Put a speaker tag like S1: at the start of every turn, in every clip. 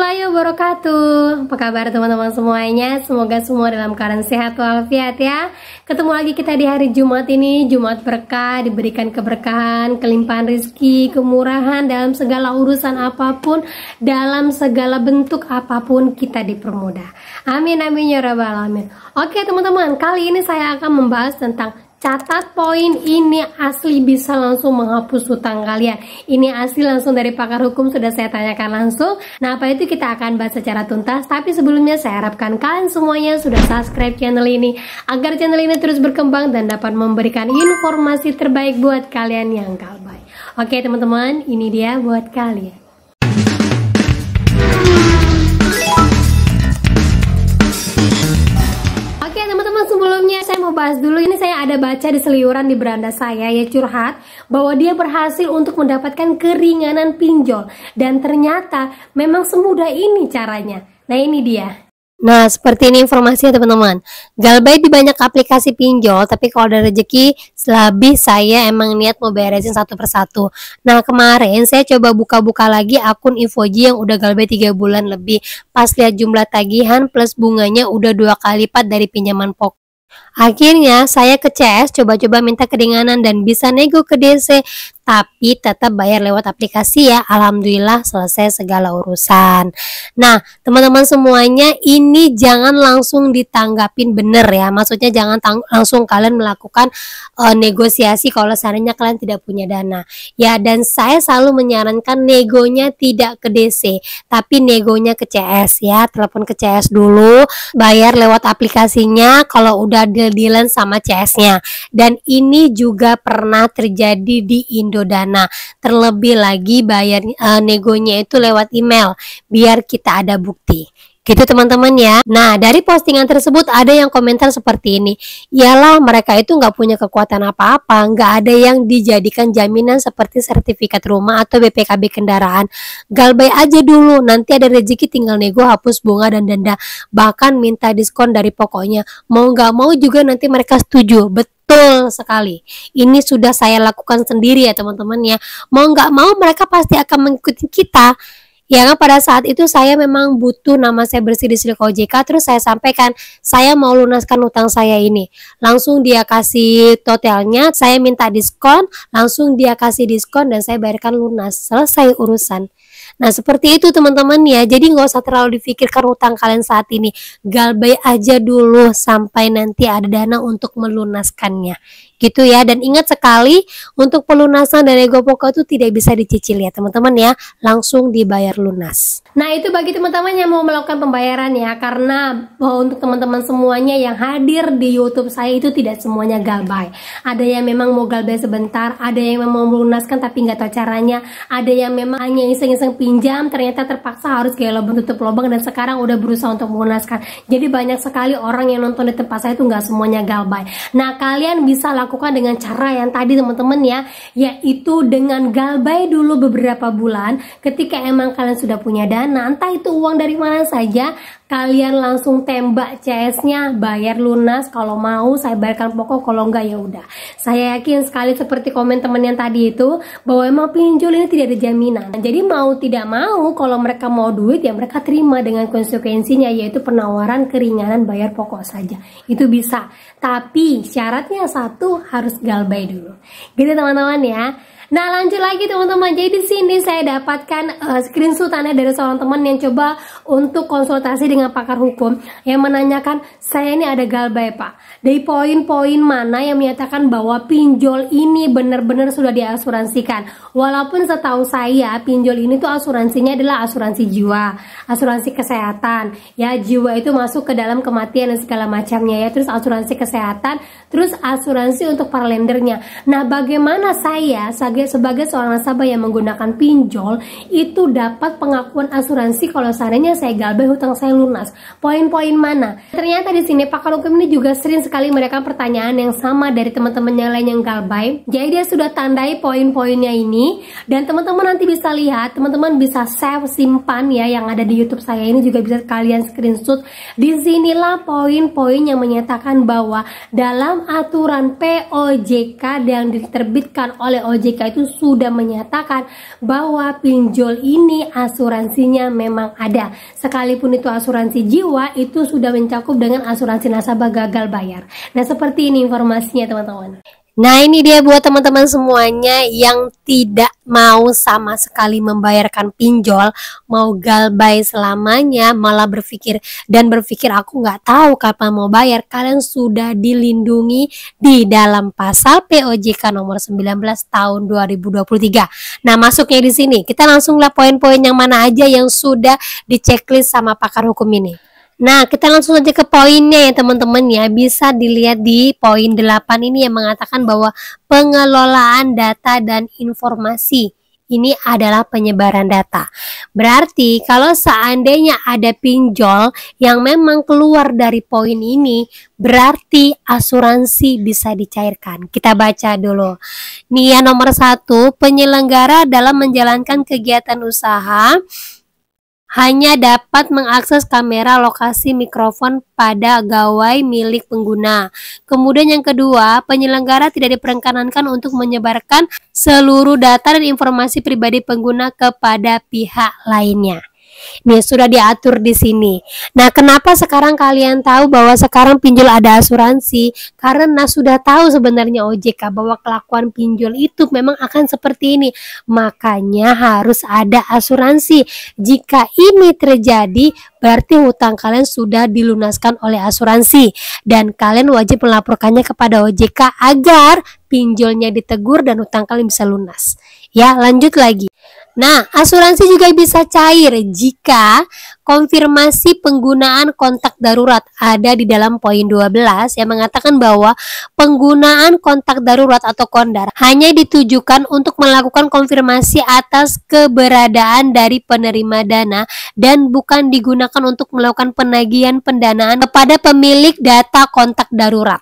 S1: warahmatullahi wabarakatuh. Apa kabar teman-teman semuanya? Semoga semua dalam keadaan sehat walafiat ya. Ketemu lagi kita di hari Jumat ini, Jumat berkah, diberikan keberkahan, kelimpahan rezeki, kemurahan dalam segala urusan apapun, dalam segala bentuk apapun kita dipermudah. Amin amin ya rabbal alamin. Oke teman-teman, kali ini saya akan membahas tentang catat poin ini asli bisa langsung menghapus hutang kalian. Ini asli langsung dari pakar hukum, sudah saya tanyakan langsung. Nah apa itu kita akan bahas secara tuntas. Tapi sebelumnya saya harapkan kalian semuanya sudah subscribe channel ini, agar channel ini terus berkembang dan dapat memberikan informasi terbaik buat kalian yang galbay. Oke teman-teman, ini dia buat kalian. Sebelumnya saya mau bahas dulu, ini saya ada baca di seliuran di beranda saya ya, curhat bahwa dia berhasil untuk mendapatkan keringanan pinjol dan ternyata memang semudah ini caranya. Nah ini dia. Nah seperti ini informasinya teman-teman. Galbay di banyak aplikasi pinjol, tapi kalau ada rezeki lebih saya emang niat mau beresin satu persatu. Nah kemarin saya coba buka-buka lagi akun Infoji yang udah Galbay 3 bulan lebih. Pas lihat jumlah tagihan plus bunganya udah 2 kali lipat dari pinjaman pokok. Akhirnya saya ke CS coba-coba minta keringanan dan bisa nego ke DC, tapi tetap bayar lewat aplikasi ya. Alhamdulillah selesai segala urusan. Nah teman-teman semuanya, ini jangan langsung ditanggapin bener ya, maksudnya jangan langsung kalian melakukan negosiasi kalau seandainya kalian tidak punya dana ya. Dan saya selalu menyarankan negonya tidak ke DC tapi negonya ke CS ya. Telepon ke CS dulu, bayar lewat aplikasinya kalau udah deal-dealan sama CS-nya. Dan ini juga pernah terjadi di Indodana. Terlebih lagi bayar negonya itu lewat email biar kita ada bukti. Gitu teman-teman ya. Nah dari postingan tersebut ada yang komentar seperti ini, iyalah mereka itu nggak punya kekuatan apa-apa, nggak ada yang dijadikan jaminan seperti sertifikat rumah atau BPKB kendaraan. Galbay aja dulu, nanti ada rezeki tinggal nego, hapus bunga dan denda, bahkan minta diskon dari pokoknya. Mau nggak mau juga nanti mereka setuju. Betul sekali, ini sudah saya lakukan sendiri ya teman-teman ya. Mau nggak mau mereka pasti akan mengikuti kita. Ya kan, pada saat itu saya memang butuh nama saya bersih di Silik OJK, terus saya sampaikan saya mau lunaskan utang saya ini. Langsung dia kasih totalnya, saya minta diskon, langsung dia kasih diskon dan saya bayarkan lunas. Selesai urusan. Nah seperti itu teman-teman ya, jadi nggak usah terlalu difikirkan utang kalian saat ini. Galbay aja dulu sampai nanti ada dana untuk melunaskannya. Gitu ya. Dan ingat sekali, untuk pelunasan dan nego pokok itu tidak bisa dicicil ya teman-teman ya, langsung dibayar lunas. Nah itu bagi teman-teman yang mau melakukan pembayaran ya, karena untuk teman-teman semuanya yang hadir di YouTube saya itu tidak semuanya galbay. Ada yang memang mau galbay sebentar, ada yang memang mau melunaskan tapi nggak tahu caranya, ada yang memang hanya iseng-iseng pinjam, ternyata terpaksa harus gaya lubang tutup lubang dan sekarang udah berusaha untuk melunaskan. Jadi banyak sekali orang yang nonton di tempat saya itu nggak semuanya galbay. Nah kalian bisa lakukan dengan cara yang tadi teman-teman ya, yaitu dengan galbay dulu beberapa bulan. Ketika emang kalian sudah punya dana, entah itu uang dari mana saja, kalian langsung tembak CS-nya, bayar lunas. Kalau mau saya bayarkan pokok, kalau enggak ya udah. Saya yakin sekali seperti komen teman yang tadi itu, bahwa emang pinjol ini tidak ada jaminan. Jadi mau tidak mau, kalau mereka mau duit ya mereka terima dengan konsekuensinya, yaitu penawaran keringanan bayar pokok saja. Itu bisa. Tapi syaratnya satu, harus galbay dulu. Gitu teman-teman ya. Nah lanjut lagi teman-teman, jadi di sini saya dapatkan screenshotannya dari seorang teman yang coba untuk konsultasi dengan pakar hukum yang menanyakan, saya ini ada galbay pak, dari poin-poin mana yang menyatakan bahwa pinjol ini benar-benar sudah diasuransikan. Walaupun setahu saya pinjol ini tuh asuransinya adalah asuransi jiwa, asuransi kesehatan ya, jiwa itu masuk ke dalam kematian dan segala macamnya ya, terus asuransi kesehatan, terus asuransi untuk para lendernya. Nah bagaimana saya sebagai seorang nasabah yang menggunakan pinjol itu dapat pengakuan asuransi kalau seandainya saya galbay hutang saya lunas? Poin-poin mana? Ternyata di sini pakar hukum ini juga sering sekali mereka pertanyaan yang sama dari teman-teman yang lain yang galbay. Jadi dia sudah tandai poin-poinnya ini dan teman-teman nanti bisa lihat, teman-teman bisa save, simpan ya, yang ada di YouTube saya ini juga bisa kalian screenshot. Disinilah poin-poin yang menyatakan bahwa dalam aturan POJK yang diterbitkan oleh OJK itu sudah menyatakan bahwa pinjol ini asuransinya memang ada. Sekalipun itu asuransi jiwa, itu sudah mencakup dengan asuransi nasabah gagal bayar. Nah, seperti ini informasinya teman-teman. Nah, ini dia buat teman-teman semuanya yang tidak mau sama sekali membayarkan pinjol, mau galbay selamanya, malah berpikir aku nggak tahu kapan mau bayar. Kalian sudah dilindungi di dalam pasal POJK nomor 19 tahun 2023. Nah, masuknya di sini. Kita langsung lihat poin-poin yang mana aja yang sudah di-checklist sama pakar hukum ini. Nah, kita langsung aja ke poinnya ya teman-teman ya. Bisa dilihat di poin 8 ini yang mengatakan bahwa pengelolaan data dan informasi ini adalah penyebaran data. Berarti kalau seandainya ada pinjol yang memang keluar dari poin ini, berarti asuransi bisa dicairkan. Kita baca dulu. Nih ya, nomor 1, penyelenggara dalam menjalankan kegiatan usaha hanya dapat mengakses kamera lokasi mikrofon pada gawai milik pengguna. Kemudian yang kedua, penyelenggara tidak diperkenankan untuk menyebarkan seluruh data dan informasi pribadi pengguna kepada pihak lainnya. Nih, sudah diatur di sini. Nah, kenapa sekarang kalian tahu bahwa sekarang pinjol ada asuransi? Karena sudah tahu sebenarnya OJK bahwa kelakuan pinjol itu memang akan seperti ini. Makanya harus ada asuransi. Jika ini terjadi, berarti hutang kalian sudah dilunaskan oleh asuransi. Dan kalian wajib melaporkannya kepada OJK agar pinjolnya ditegur dan hutang kalian bisa lunas. Ya, lanjut lagi. Nah, asuransi juga bisa cair jika konfirmasi penggunaan kontak darurat ada di dalam poin 12 yang mengatakan bahwa penggunaan kontak darurat atau kondar hanya ditujukan untuk melakukan konfirmasi atas keberadaan dari penerima dana dan bukan digunakan untuk melakukan penagihan pendanaan kepada pemilik data kontak darurat.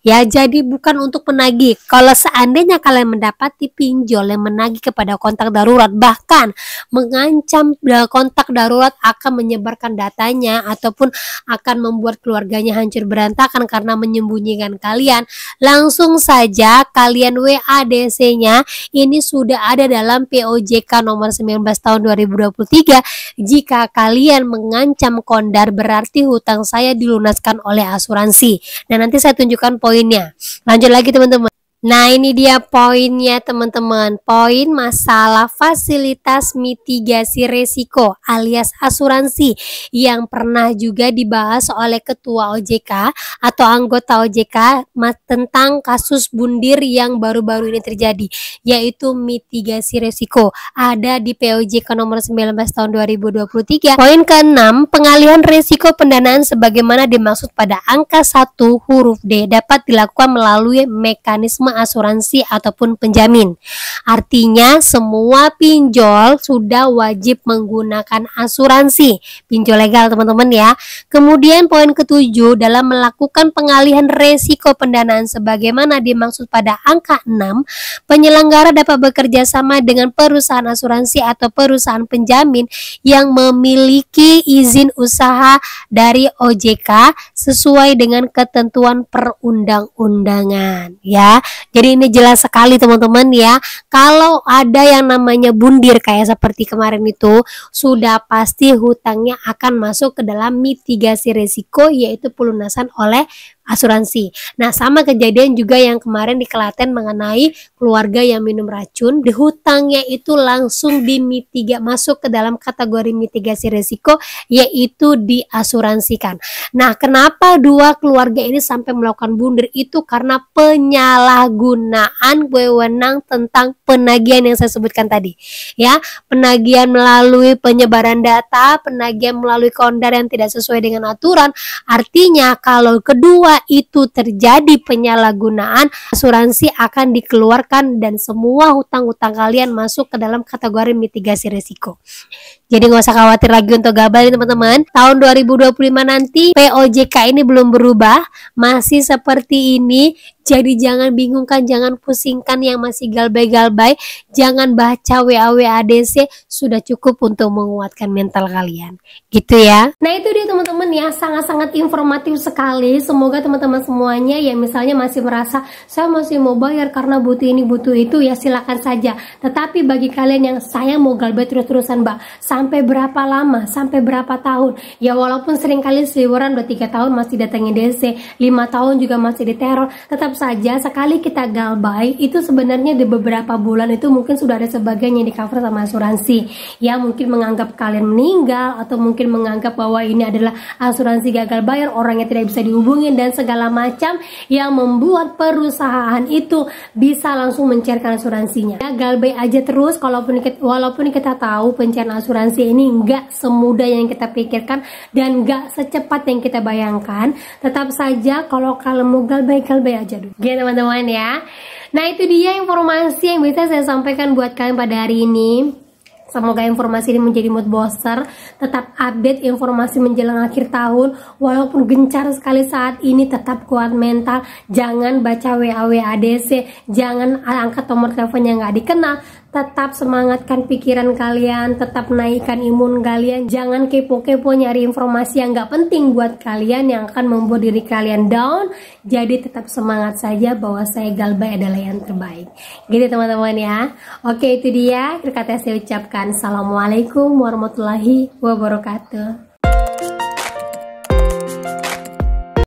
S1: Ya, jadi bukan untuk menagih. Kalau seandainya kalian mendapati pinjol yang menagih kepada kontak darurat, bahkan mengancam kontak darurat akan menyebarkan datanya ataupun akan membuat keluarganya hancur berantakan karena menyembunyikan kalian, langsung saja kalian WA DC-nya. Ini sudah ada dalam POJK nomor 19 tahun 2023. Jika kalian mengancam kondar, berarti hutang saya dilunaskan oleh asuransi. Nah, nanti saya tunjukkan poinnya. Lanjut lagi teman-teman. Nah, ini dia poinnya teman-teman. Poin masalah fasilitas mitigasi resiko alias asuransi yang pernah juga dibahas oleh Ketua OJK atau anggota OJK tentang kasus bundir yang baru-baru ini terjadi, yaitu mitigasi resiko. Ada di POJK nomor 19 tahun 2023. Poin ke-6, pengalihan resiko pendanaan sebagaimana dimaksud pada angka 1 huruf D dapat dilakukan melalui mekanisme asuransi ataupun penjamin. Artinya semua pinjol sudah wajib menggunakan asuransi, pinjol legal teman-teman ya. Kemudian poin ke-7, dalam melakukan pengalihan resiko pendanaan sebagaimana dimaksud pada angka 6, penyelenggara dapat bekerja sama dengan perusahaan asuransi atau perusahaan penjamin yang memiliki izin usaha dari OJK sesuai dengan ketentuan perundang-undangan ya. Jadi ini jelas sekali teman-teman ya. Kalau ada yang namanya bundir kayak seperti kemarin itu, sudah pasti hutangnya akan masuk ke dalam mitigasi risiko, yaitu pelunasan oleh asuransi. Nah, sama kejadian juga yang kemarin di Klaten mengenai keluarga yang minum racun, di hutangnya itu langsung masuk ke dalam kategori mitigasi risiko, yaitu diasuransikan. Nah, kenapa dua keluarga ini sampai melakukan bundir itu? Karena penyalahgunaan wewenang tentang penagihan yang saya sebutkan tadi ya, penagihan melalui penyebaran data, penagihan melalui kondar yang tidak sesuai dengan aturan. Artinya kalau kedua itu terjadi penyalahgunaan, asuransi akan dikeluarkan dan semua hutang-hutang kalian masuk ke dalam kategori mitigasi risiko. Jadi nggak usah khawatir lagi untuk galbay teman-teman. Tahun 2025 nanti POJK ini belum berubah, masih seperti ini. Jadi jangan bingungkan, jangan pusingkan yang masih galbay-galbay. Jangan baca WA DC, sudah cukup untuk menguatkan mental kalian. Gitu ya. Nah itu dia teman-teman ya, sangat-sangat informatif sekali. Semoga teman-teman semuanya yang misalnya masih merasa saya masih mau bayar karena butuh ini butuh itu, ya silakan saja. Tetapi bagi kalian yang saya mau galbay terus-terusan Mbak, sampai berapa lama, sampai berapa tahun, ya walaupun sering kali seliweran udah 3 tahun masih datangin DC, 5 tahun juga masih diteror, tetap saja sekali kita galbay itu sebenarnya di beberapa bulan itu mungkin sudah ada sebagian yang di cover sama asuransi, ya mungkin menganggap kalian meninggal atau mungkin menganggap bahwa ini adalah asuransi gagal bayar, orangnya tidak bisa dihubungin dan segala macam yang membuat perusahaan itu bisa langsung mencairkan asuransinya. Ya galbay aja terus, walaupun kita tahu pencairan asuransi ini nggak semudah yang kita pikirkan dan nggak secepat yang kita bayangkan. Tetap saja kalau kalian mau galbay aja dulu. Oke teman-teman ya. Nah itu dia informasi yang bisa saya sampaikan buat kalian pada hari ini. Semoga informasi ini menjadi mood booster. Tetap update informasi menjelang akhir tahun. Walaupun gencar sekali saat ini, tetap kuat mental. Jangan baca WA DC. Jangan angkat nomor telepon yang nggak dikenal. Tetap semangatkan pikiran kalian. Tetap naikkan imun kalian. Jangan kepo-kepo nyari informasi yang nggak penting buat kalian, yang akan membuat diri kalian down. Jadi tetap semangat saja bahwa saya galbay adalah yang terbaik. Gitu teman-teman ya. Oke itu dia. Kata saya ucapkan. Assalamualaikum warahmatullahi wabarakatuh.